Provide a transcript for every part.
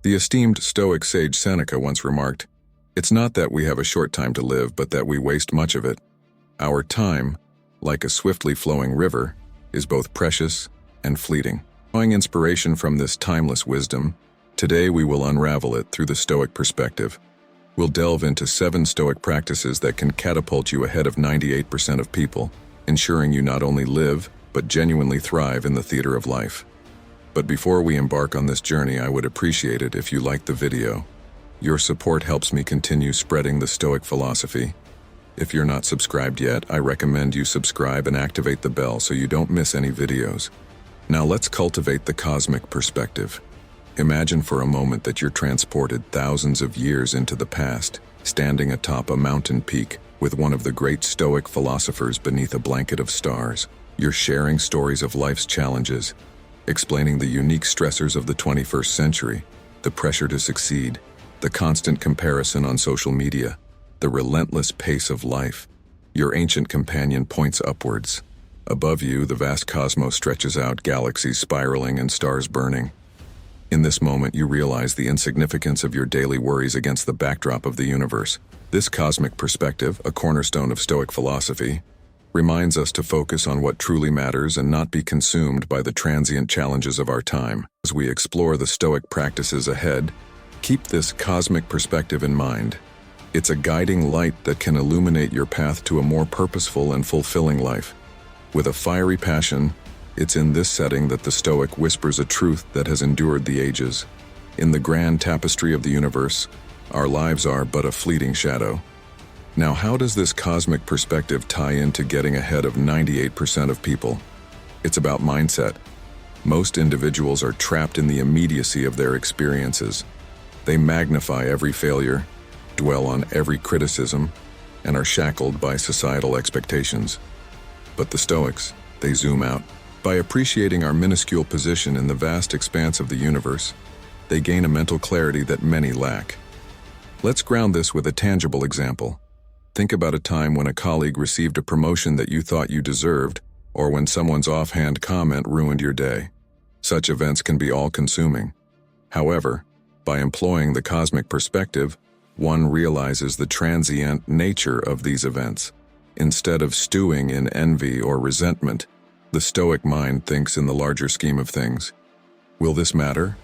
The esteemed Stoic sage Seneca once remarked, "It's not that we have a short time to live, but that we waste much of it. Our time, like a swiftly flowing river, is both precious and fleeting." Drawing inspiration from this timeless wisdom, today we will unravel it through the Stoic perspective. We'll delve into 7 Stoic practices that can catapult you ahead of 98% of people, ensuring you not only live, but genuinely thrive in the theater of life. But before we embark on this journey, I would appreciate it if you liked the video. Your support helps me continue spreading the Stoic philosophy. If you're not subscribed yet, I recommend you subscribe and activate the bell so you don't miss any videos. Now let's cultivate the cosmic perspective. Imagine for a moment that you're transported thousands of years into the past, standing atop a mountain peak with one of the great Stoic philosophers beneath a blanket of stars. You're sharing stories of life's challenges, explaining the unique stressors of the 21st century, the pressure to succeed, the constant comparison on social media, the relentless pace of life. Your ancient companion points upwards. Above you, the vast cosmos stretches out, galaxies spiraling and stars burning. In this moment, you realize the insignificance of your daily worries against the backdrop of the universe. This cosmic perspective, a cornerstone of Stoic philosophy, reminds us to focus on what truly matters and not be consumed by the transient challenges of our time. As we explore the Stoic practices ahead, keep this cosmic perspective in mind. It's a guiding light that can illuminate your path to a more purposeful and fulfilling life. With a fiery passion, it's in this setting that the Stoic whispers a truth that has endured the ages. In the grand tapestry of the universe, our lives are but a fleeting shadow. Now, how does this cosmic perspective tie into getting ahead of 98% of people? It's about mindset. Most individuals are trapped in the immediacy of their experiences. They magnify every failure, dwell on every criticism, and are shackled by societal expectations. But the Stoics, they zoom out. By appreciating our minuscule position in the vast expanse of the universe, they gain a mental clarity that many lack. Let's ground this with a tangible example. Think about a time when a colleague received a promotion that you thought you deserved, or when someone's offhand comment ruined your day. Such events can be all-consuming. However, by employing the cosmic perspective, one realizes the transient nature of these events. Instead of stewing in envy or resentment, the Stoic mind thinks in the larger scheme of things. Will this matter?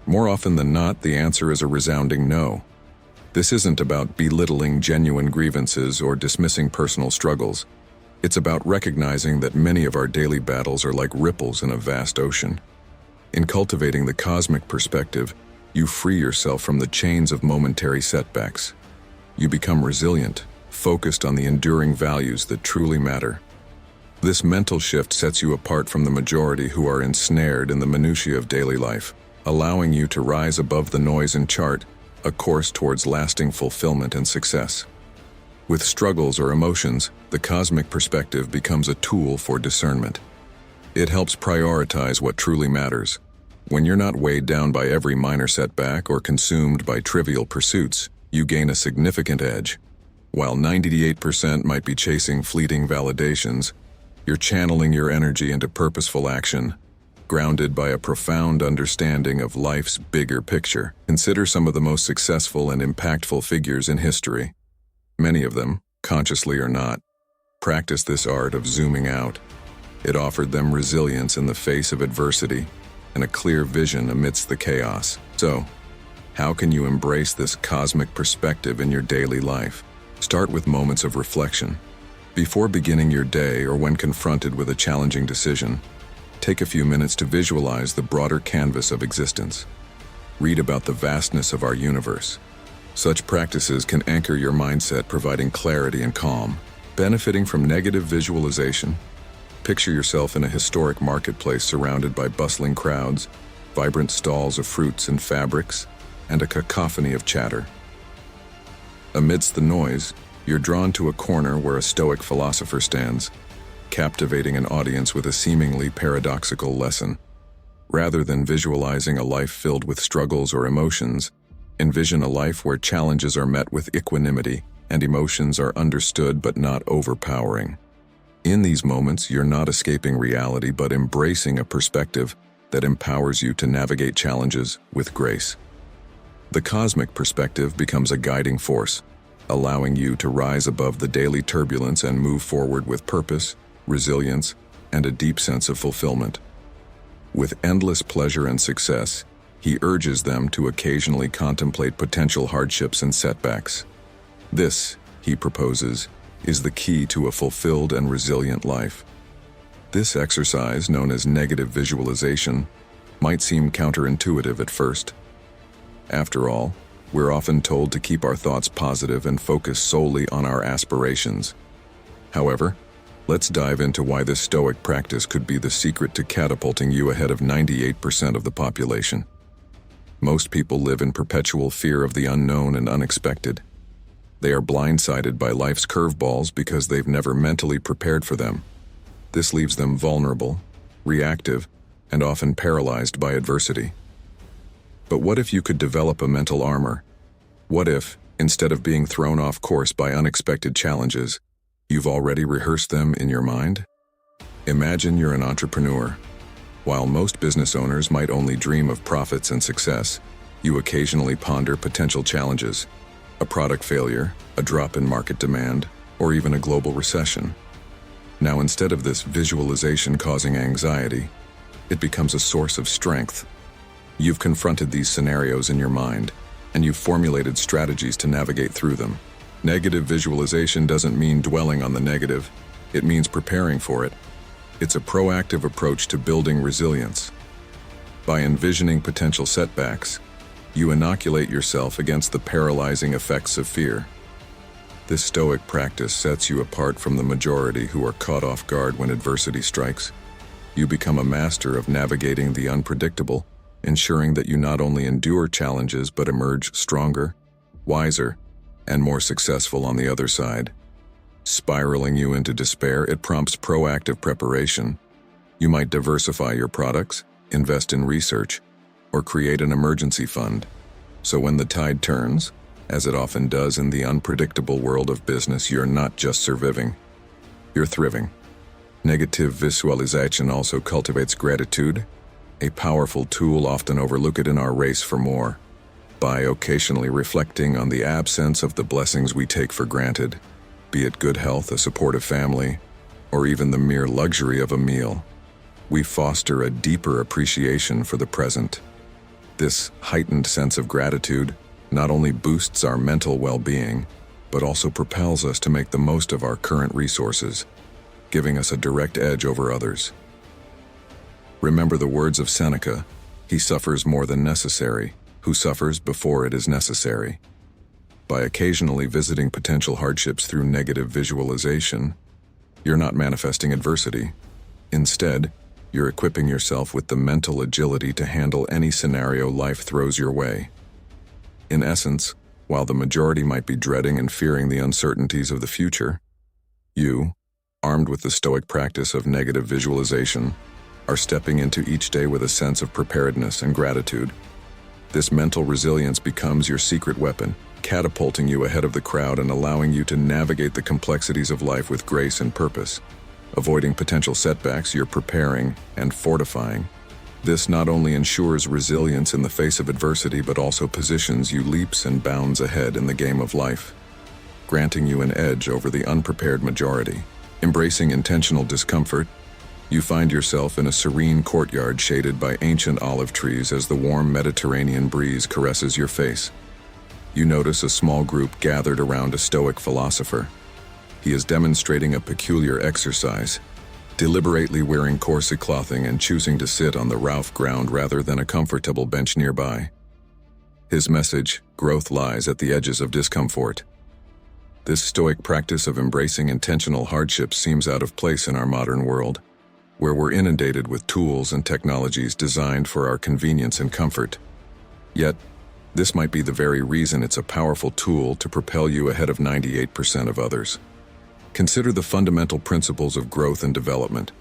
More often than not, the answer is a resounding no. This isn't about belittling genuine grievances or dismissing personal struggles. It's about recognizing that many of our daily battles are like ripples in a vast ocean. In cultivating the cosmic perspective, you free yourself from the chains of momentary setbacks. You become resilient, focused on the enduring values that truly matter. This mental shift sets you apart from the majority who are ensnared in the minutiae of daily life, allowing you to rise above the noise and chart a course towards lasting fulfillment and success. With struggles or emotions, the cosmic perspective becomes a tool for discernment. It helps prioritize what truly matters. When you're not weighed down by every minor setback or consumed by trivial pursuits, you gain a significant edge. While 98% might be chasing fleeting validations, you're channeling your energy into purposeful action, grounded by a profound understanding of life's bigger picture. Consider some of the most successful and impactful figures in history. Many of them, consciously or not, practiced this art of zooming out. It offered them resilience in the face of adversity and a clear vision amidst the chaos. So, how can you embrace this cosmic perspective in your daily life? Start with moments of reflection. Before beginning your day or when confronted with a challenging decision, take a few minutes to visualize the broader canvas of existence. Read about the vastness of our universe. Such practices can anchor your mindset, providing clarity and calm. Benefiting from negative visualization, picture yourself in a historic marketplace surrounded by bustling crowds, vibrant stalls of fruits and fabrics, and a cacophony of chatter. Amidst the noise, you're drawn to a corner where a Stoic philosopher stands, captivating an audience with a seemingly paradoxical lesson. Rather than visualizing a life filled with struggles or emotions, envision a life where challenges are met with equanimity and emotions are understood but not overpowering. In these moments, you're not escaping reality but embracing a perspective that empowers you to navigate challenges with grace. The cosmic perspective becomes a guiding force, allowing you to rise above the daily turbulence and move forward with purpose, resilience, and a deep sense of fulfillment. With endless pleasure and success, he urges them to occasionally contemplate potential hardships and setbacks. This, he proposes, is the key to a fulfilled and resilient life. This exercise, known as negative visualization, might seem counterintuitive at first. After all, we're often told to keep our thoughts positive and focus solely on our aspirations. However, let's dive into why this Stoic practice could be the secret to catapulting you ahead of 98% of the population. Most people live in perpetual fear of the unknown and unexpected. They are blindsided by life's curveballs because they've never mentally prepared for them. This leaves them vulnerable, reactive, and often paralyzed by adversity. But what if you could develop a mental armor? What if, instead of being thrown off course by unexpected challenges, you've already rehearsed them in your mind? Imagine you're an entrepreneur. While most business owners might only dream of profits and success, you occasionally ponder potential challenges: a product failure, a drop in market demand, or even a global recession. Now, instead of this visualization causing anxiety, it becomes a source of strength. You've confronted these scenarios in your mind, and you've formulated strategies to navigate through them. Negative visualization doesn't mean dwelling on the negative, it means preparing for it. It's a proactive approach to building resilience. By envisioning potential setbacks, you inoculate yourself against the paralyzing effects of fear. This Stoic practice sets you apart from the majority who are caught off guard when adversity strikes. You become a master of navigating the unpredictable, ensuring that you not only endure challenges but emerge stronger, wiser, and more successful on the other side. Spiraling you into despair, it prompts proactive preparation. You might diversify your products, invest in research, or create an emergency fund. So when the tide turns, as it often does in the unpredictable world of business, you're not just surviving, you're thriving. Negative visualization also cultivates gratitude, a powerful tool often overlooked in our race for more. By occasionally reflecting on the absence of the blessings we take for granted, be it good health, a supportive family, or even the mere luxury of a meal, we foster a deeper appreciation for the present. This heightened sense of gratitude not only boosts our mental well-being, but also propels us to make the most of our current resources, giving us a direct edge over others. Remember the words of Seneca, "He suffers more than necessary, who suffers before it is necessary." By occasionally visiting potential hardships through negative visualization, you're not manifesting adversity. Instead, you're equipping yourself with the mental agility to handle any scenario life throws your way. In essence, while the majority might be dreading and fearing the uncertainties of the future, you, armed with the Stoic practice of negative visualization, are stepping into each day with a sense of preparedness and gratitude. This mental resilience becomes your secret weapon, catapulting you ahead of the crowd and allowing you to navigate the complexities of life with grace and purpose. Avoiding potential setbacks, you're preparing and fortifying. This not only ensures resilience in the face of adversity, but also positions you leaps and bounds ahead in the game of life, granting you an edge over the unprepared majority. Embracing intentional discomfort, you find yourself in a serene courtyard shaded by ancient olive trees as the warm Mediterranean breeze caresses your face. You notice a small group gathered around a Stoic philosopher. He is demonstrating a peculiar exercise, deliberately wearing corset clothing and choosing to sit on the rough ground rather than a comfortable bench nearby. His message, growth lies at the edges of discomfort. This Stoic practice of embracing intentional hardships seems out of place in our modern world, where we're inundated with tools and technologies designed for our convenience and comfort. Yet, this might be the very reason it's a powerful tool to propel you ahead of 98% of others. Consider the fundamental principles of growth and development.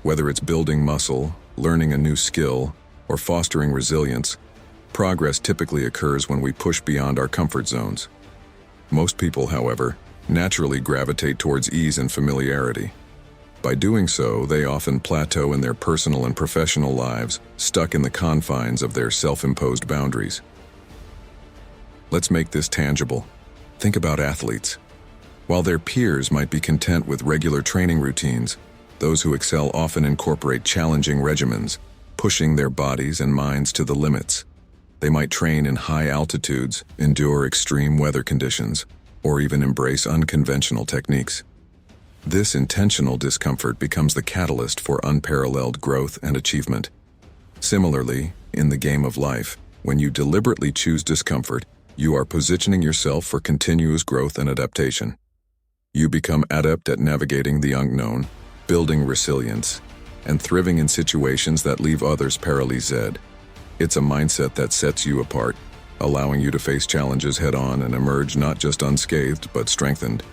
Whether it's building muscle, learning a new skill, or fostering resilience, progress typically occurs when we push beyond our comfort zones. Most people, however, naturally gravitate towards ease and familiarity. By doing so, they often plateau in their personal and professional lives, stuck in the confines of their self-imposed boundaries. Let's make this tangible. Think about athletes. While their peers might be content with regular training routines, those who excel often incorporate challenging regimens, pushing their bodies and minds to the limits. They might train in high altitudes, endure extreme weather conditions, or even embrace unconventional techniques. This intentional discomfort becomes the catalyst for unparalleled growth and achievement. Similarly, in the game of life, when you deliberately choose discomfort, you are positioning yourself for continuous growth and adaptation. You become adept at navigating the unknown, building resilience, and thriving in situations that leave others paralysed. It's a mindset that sets you apart, allowing you to face challenges head-on and emerge not just unscathed but strengthened.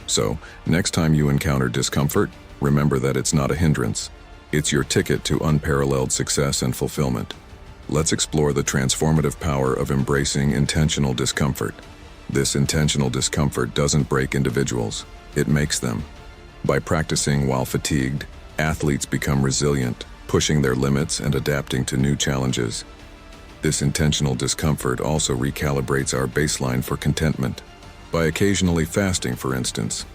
So, next time you encounter discomfort, remember that it's not a hindrance. It's your ticket to unparalleled success and fulfillment. Let's explore the transformative power of embracing intentional discomfort. This intentional discomfort doesn't break individuals, it makes them. By practicing while fatigued, athletes become resilient, pushing their limits and adapting to new challenges. This intentional discomfort also recalibrates our baseline for contentment. By occasionally fasting, for instance,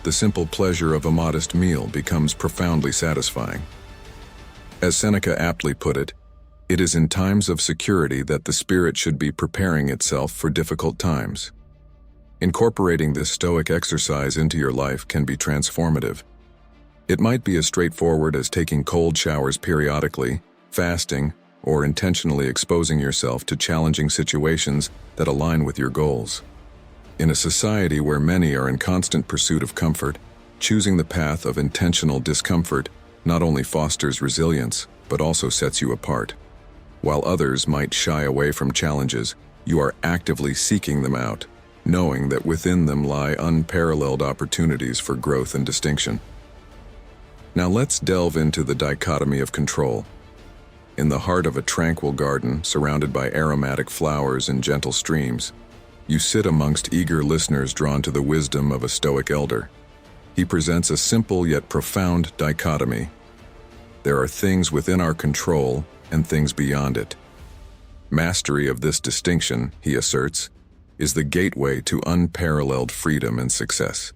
the simple pleasure of a modest meal becomes profoundly satisfying. As Seneca aptly put it, it is in times of security that the spirit should be preparing itself for difficult times. Incorporating this Stoic exercise into your life can be transformative. It might be as straightforward as taking cold showers periodically, fasting, or intentionally exposing yourself to challenging situations that align with your goals. In a society where many are in constant pursuit of comfort, choosing the path of intentional discomfort not only fosters resilience, but also sets you apart. While others might shy away from challenges, you are actively seeking them out, knowing that within them lie unparalleled opportunities for growth and distinction. Now let's delve into the dichotomy of control. In the heart of a tranquil garden, surrounded by aromatic flowers and gentle streams, you sit amongst eager listeners drawn to the wisdom of a Stoic elder. He presents a simple yet profound dichotomy. There are things within our control and things beyond it. Mastery of this distinction, he asserts, is the gateway to unparalleled freedom and success.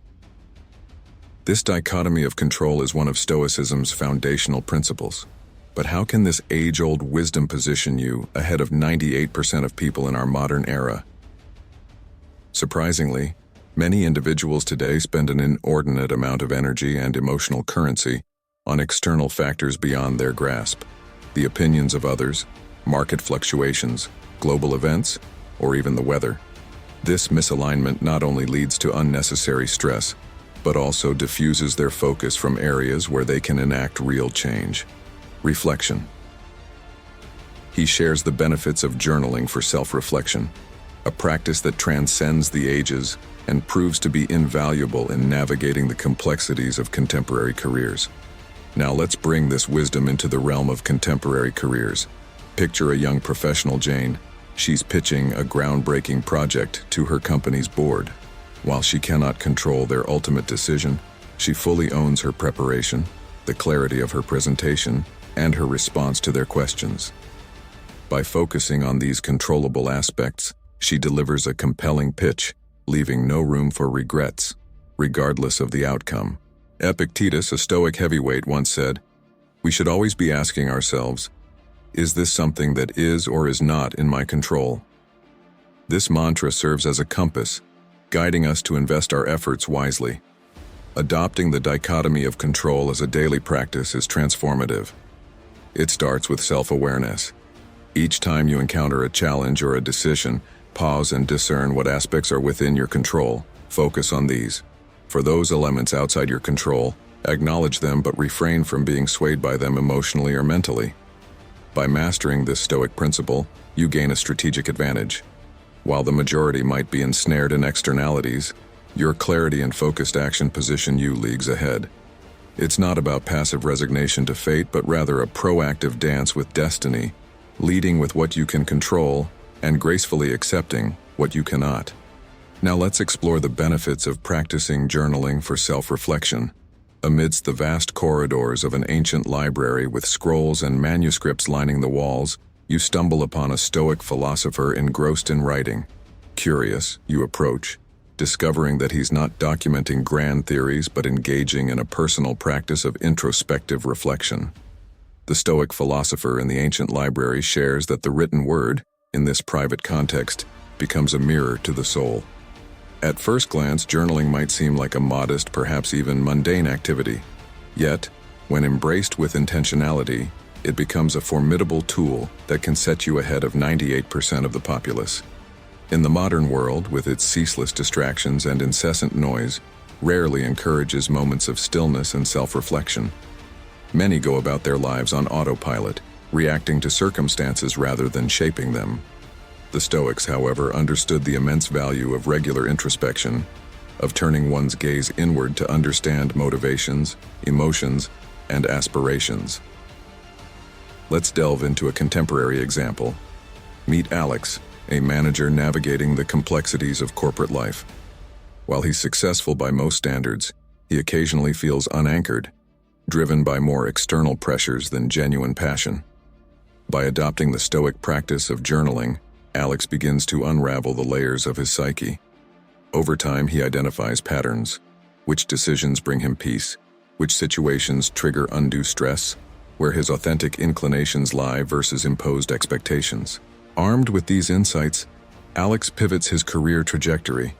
This dichotomy of control is one of Stoicism's foundational principles. But how can this age-old wisdom position you ahead of 98% of people in our modern era? Surprisingly, many individuals today spend an inordinate amount of energy and emotional currency on external factors beyond their grasp. The opinions of others, market fluctuations, global events, or even the weather. This misalignment not only leads to unnecessary stress, but also diffuses their focus from areas where they can enact real change. Reflection. He shares the benefits of journaling for self-reflection, a practice that transcends the ages and proves to be invaluable in navigating the complexities of contemporary careers. Now let's bring this wisdom into the realm of contemporary careers. Picture a young professional Jane. She's pitching a groundbreaking project to her company's board. While she cannot control their ultimate decision, she fully owns her preparation, the clarity of her presentation, and her response to their questions. By focusing on these controllable aspects, she delivers a compelling pitch, leaving no room for regrets, regardless of the outcome. Epictetus, a Stoic heavyweight, once said, "We should always be asking ourselves, is this something that is or is not in my control?" This mantra serves as a compass, guiding us to invest our efforts wisely. Adopting the dichotomy of control as a daily practice is transformative. It starts with self-awareness. Each time you encounter a challenge or a decision, pause and discern what aspects are within your control. Focus on these. For those elements outside your control, acknowledge them but refrain from being swayed by them emotionally or mentally. By mastering this Stoic principle, you gain a strategic advantage. While the majority might be ensnared in externalities, your clarity and focused action position you leagues ahead. It's not about passive resignation to fate, but rather a proactive dance with destiny, leading with what you can control and gracefully accepting what you cannot. Now let's explore the benefits of practicing journaling for self-reflection. Amidst the vast corridors of an ancient library with scrolls and manuscripts lining the walls, you stumble upon a Stoic philosopher engrossed in writing. Curious, you approach, discovering that he's not documenting grand theories but engaging in a personal practice of introspective reflection. The Stoic philosopher in the ancient library shares that the written word, in this private context, becomes a mirror to the soul. At first glance, journaling might seem like a modest, perhaps even mundane activity. Yet, when embraced with intentionality, it becomes a formidable tool that can set you ahead of 98% of the populace. In the modern world, with its ceaseless distractions and incessant noise, rarely encourages moments of stillness and self-reflection. Many go about their lives on autopilot, reacting to circumstances rather than shaping them. The Stoics, however, understood the immense value of regular introspection, of turning one's gaze inward to understand motivations, emotions, and aspirations. Let's delve into a contemporary example. Meet Alex, a manager navigating the complexities of corporate life. While he's successful by most standards, he occasionally feels unanchored, driven by more external pressures than genuine passion. By adopting the Stoic practice of journaling, Alex begins to unravel the layers of his psyche. Over time, he identifies patterns. Which decisions bring him peace? Which situations trigger undue stress? Where his authentic inclinations lie versus imposed expectations. Armed with these insights, Alex pivots his career trajectory,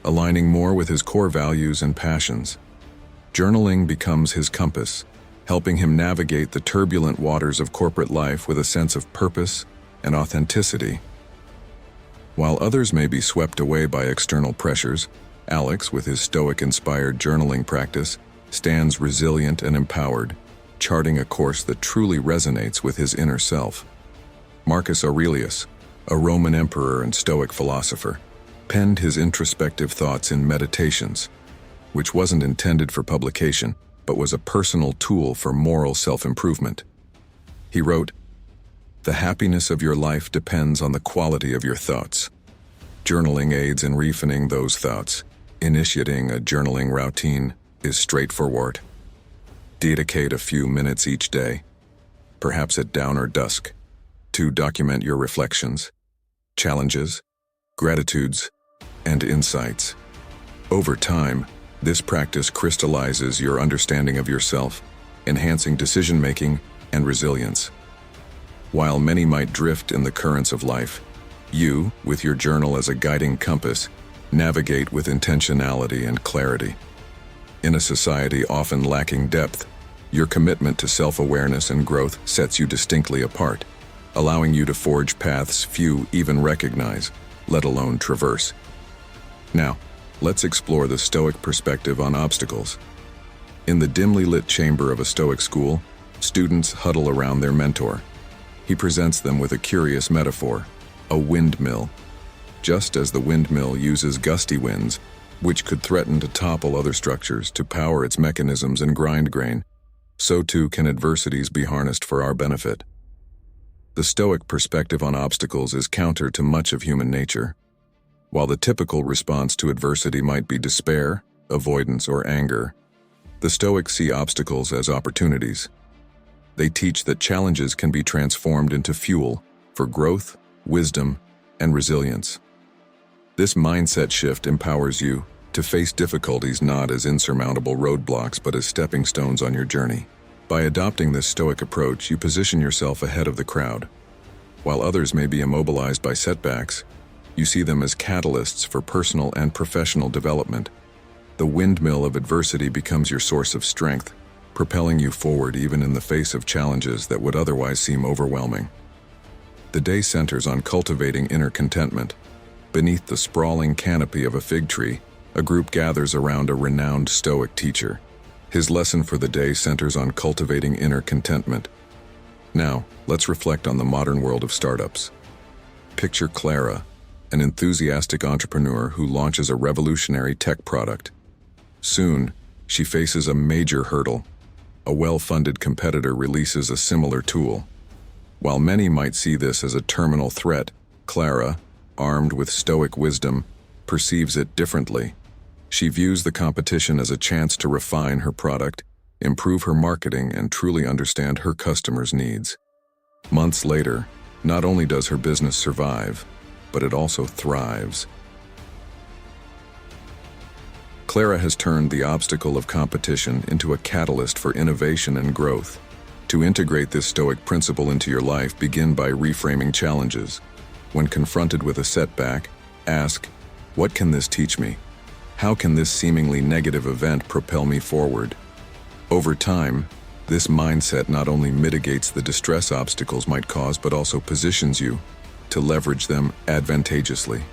aligning more with his core values and passions. Journaling becomes his compass, helping him navigate the turbulent waters of corporate life with a sense of purpose and authenticity. While others may be swept away by external pressures, Alex, with his Stoic-inspired journaling practice, stands resilient and empowered, charting a course that truly resonates with his inner self. Marcus Aurelius, a Roman emperor and Stoic philosopher, penned his introspective thoughts in Meditations, which wasn't intended for publication, but was a personal tool for moral self-improvement. He wrote, "The happiness of your life depends on the quality of your thoughts. Journaling aids in refining those thoughts. Initiating a journaling routine is straightforward. Dedicate a few minutes each day, perhaps at dawn or dusk, to document your reflections, challenges, gratitudes, and insights. Over time, this practice crystallizes your understanding of yourself, enhancing decision-making and resilience. While many might drift in the currents of life, you, with your journal as a guiding compass, navigate with intentionality and clarity. In a society often lacking depth, your commitment to self-awareness and growth sets you distinctly apart, allowing you to forge paths few even recognize, let alone traverse. Now, let's explore the Stoic perspective on obstacles. In the dimly lit chamber of a Stoic school, students huddle around their mentor. He presents them with a curious metaphor, a windmill. Just as the windmill uses gusty winds, which could threaten to topple other structures to power its mechanisms and grind grain, so too can adversities be harnessed for our benefit. The Stoic perspective on obstacles is counter to much of human nature. While the typical response to adversity might be despair, avoidance, or anger, the Stoics see obstacles as opportunities. They teach that challenges can be transformed into fuel for growth, wisdom, and resilience. This mindset shift empowers you to face difficulties not as insurmountable roadblocks but as stepping stones on your journey. By adopting this Stoic approach, you position yourself ahead of the crowd. While others may be immobilized by setbacks, you see them as catalysts for personal and professional development. The windmill of adversity becomes your source of strength, propelling you forward even in the face of challenges that would otherwise seem overwhelming. The day centers on cultivating inner contentment. Beneath the sprawling canopy of a fig tree, a group gathers around a renowned Stoic teacher. His lesson for the day centers on cultivating inner contentment. Now, let's reflect on the modern world of startups. Picture Clara, an enthusiastic entrepreneur who launches a revolutionary tech product. Soon, she faces a major hurdle. A well-funded competitor releases a similar tool. While many might see this as a terminal threat, Clara, armed with Stoic wisdom, perceives it differently. She views the competition as a chance to refine her product, improve her marketing, and truly understand her customers' needs. Months later, not only does her business survive, but it also thrives. Clara has turned the obstacle of competition into a catalyst for innovation and growth. To integrate this Stoic principle into your life, begin by reframing challenges. When confronted with a setback, ask, "What can this teach me? How can this seemingly negative event propel me forward?" Over time, this mindset not only mitigates the distress obstacles might cause, but also positions you to leverage them advantageously.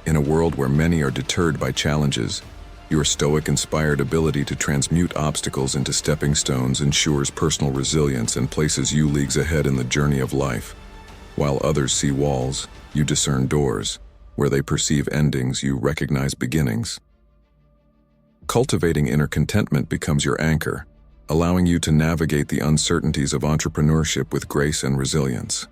In a world where many are deterred by challenges, your Stoic-inspired ability to transmute obstacles into stepping stones ensures personal resilience and places you leagues ahead in the journey of life. While others see walls, you discern doors. Where they perceive endings, you recognize beginnings. Cultivating inner contentment becomes your anchor, allowing you to navigate the uncertainties of entrepreneurship with grace and resilience.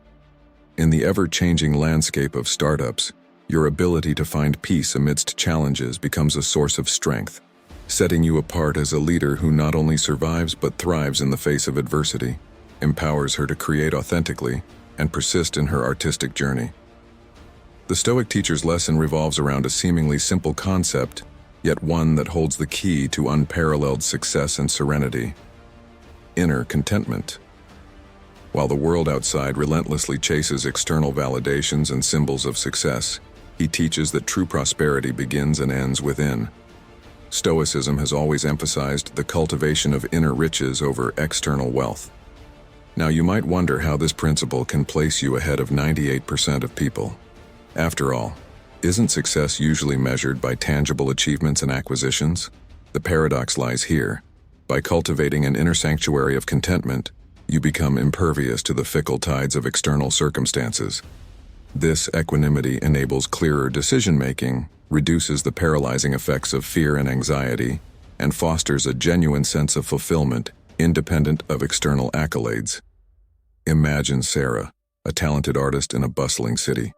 In the ever-changing landscape of startups, your ability to find peace amidst challenges becomes a source of strength, setting you apart as a leader who not only survives but thrives in the face of adversity, empowers her to create authentically, and persist in her artistic journey. The Stoic teacher's lesson revolves around a seemingly simple concept, yet one that holds the key to unparalleled success and serenity: inner contentment. While the world outside relentlessly chases external validations and symbols of success, he teaches that true prosperity begins and ends within. Stoicism has always emphasized the cultivation of inner riches over external wealth. Now, you might wonder how this principle can place you ahead of 98% of people. After all, isn't success usually measured by tangible achievements and acquisitions? The paradox lies here. By cultivating an inner sanctuary of contentment, you become impervious to the fickle tides of external circumstances. This equanimity enables clearer decision-making, reduces the paralyzing effects of fear and anxiety, and fosters a genuine sense of fulfillment, independent of external accolades. Imagine Sarah, a talented artist in a bustling city.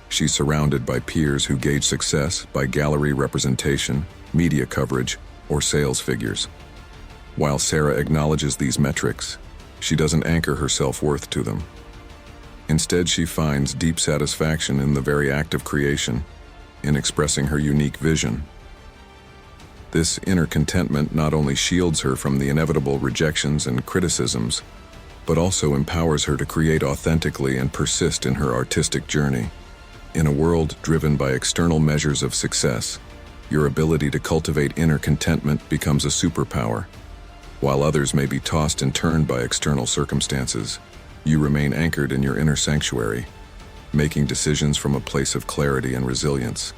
She's surrounded by peers who gauge success by gallery representation, media coverage, or sales figures. While Sarah acknowledges these metrics, she doesn't anchor her self-worth to them. Instead, she finds deep satisfaction in the very act of creation, in expressing her unique vision. This inner contentment not only shields her from the inevitable rejections and criticisms, but also empowers her to create authentically and persist in her artistic journey. In a world driven by external measures of success, your ability to cultivate inner contentment becomes a superpower. While others may be tossed and turned by external circumstances, you remain anchored in your inner sanctuary, making decisions from a place of clarity and resilience.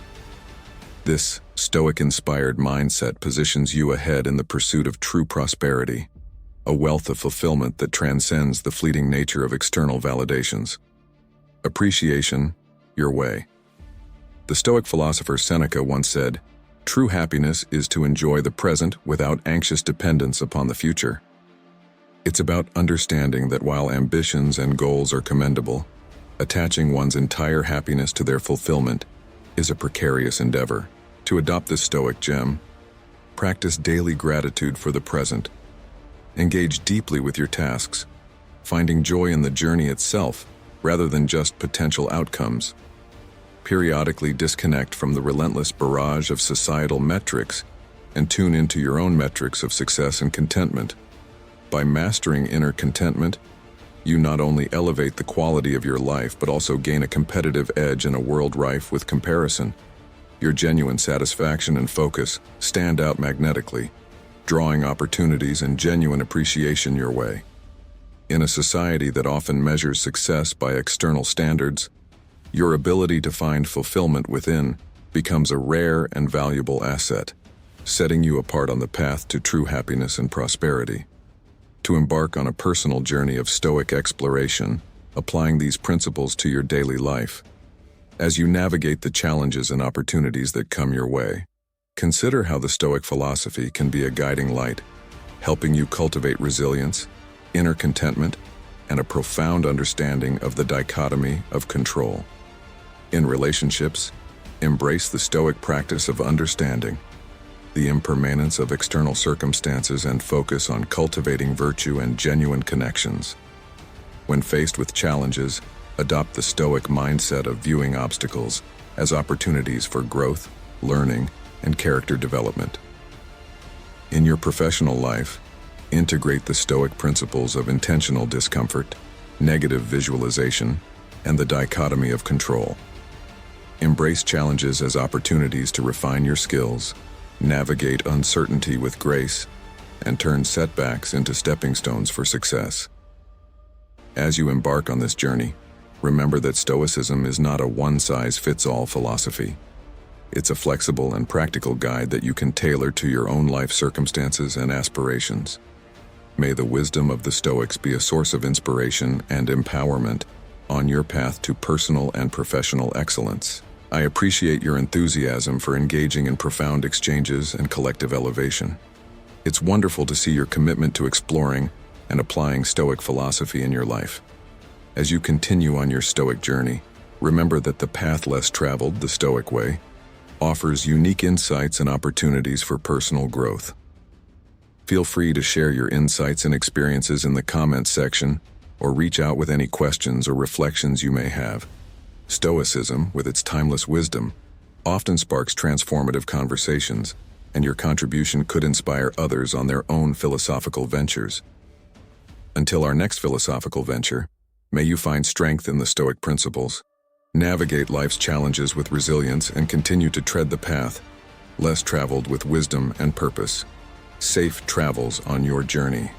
This Stoic-inspired mindset positions you ahead in the pursuit of true prosperity, a wealth of fulfillment that transcends the fleeting nature of external validations. Appreciation, your way. The Stoic philosopher Seneca once said, "True happiness is to enjoy the present without anxious dependence upon the future." It's about understanding that while ambitions and goals are commendable, attaching one's entire happiness to their fulfillment is a precarious endeavor. To adopt this Stoic gem, practice daily gratitude for the present. Engage deeply with your tasks, finding joy in the journey itself rather than just potential outcomes. Periodically disconnect from the relentless barrage of societal metrics and tune into your own metrics of success and contentment. By mastering inner contentment, you not only elevate the quality of your life but also gain a competitive edge in a world rife with comparison. Your genuine satisfaction and focus stand out magnetically, drawing opportunities and genuine appreciation your way. In a society that often measures success by external standards, your ability to find fulfillment within becomes a rare and valuable asset, setting you apart on the path to true happiness and prosperity. To embark on a personal journey of Stoic exploration, applying these principles to your daily life. As you navigate the challenges and opportunities that come your way, consider how the Stoic philosophy can be a guiding light, helping you cultivate resilience, inner contentment, and a profound understanding of the dichotomy of control. In relationships, embrace the Stoic practice of understanding the impermanence of external circumstances and focus on cultivating virtue and genuine connections. When faced with challenges, adopt the Stoic mindset of viewing obstacles as opportunities for growth, learning, and character development. In your professional life, integrate the Stoic principles of intentional discomfort, negative visualization, and the dichotomy of control. Embrace challenges as opportunities to refine your skills, navigate uncertainty with grace, and turn setbacks into stepping stones for success. As you embark on this journey, remember that Stoicism is not a one-size-fits-all philosophy. It's a flexible and practical guide that you can tailor to your own life circumstances and aspirations. May the wisdom of the Stoics be a source of inspiration and empowerment on your path to personal and professional excellence. I appreciate your enthusiasm for engaging in profound exchanges and collective elevation. It's wonderful to see your commitment to exploring and applying Stoic philosophy in your life. As you continue on your Stoic journey, remember that the path less traveled, the Stoic way, offers unique insights and opportunities for personal growth. Feel free to share your insights and experiences in the comments section, or reach out with any questions or reflections you may have. Stoicism, with its timeless wisdom, often sparks transformative conversations, and your contribution could inspire others on their own philosophical ventures. Until our next philosophical venture, may you find strength in the Stoic principles, navigate life's challenges with resilience, and continue to tread the path less traveled with wisdom and purpose. Safe travels on your journey.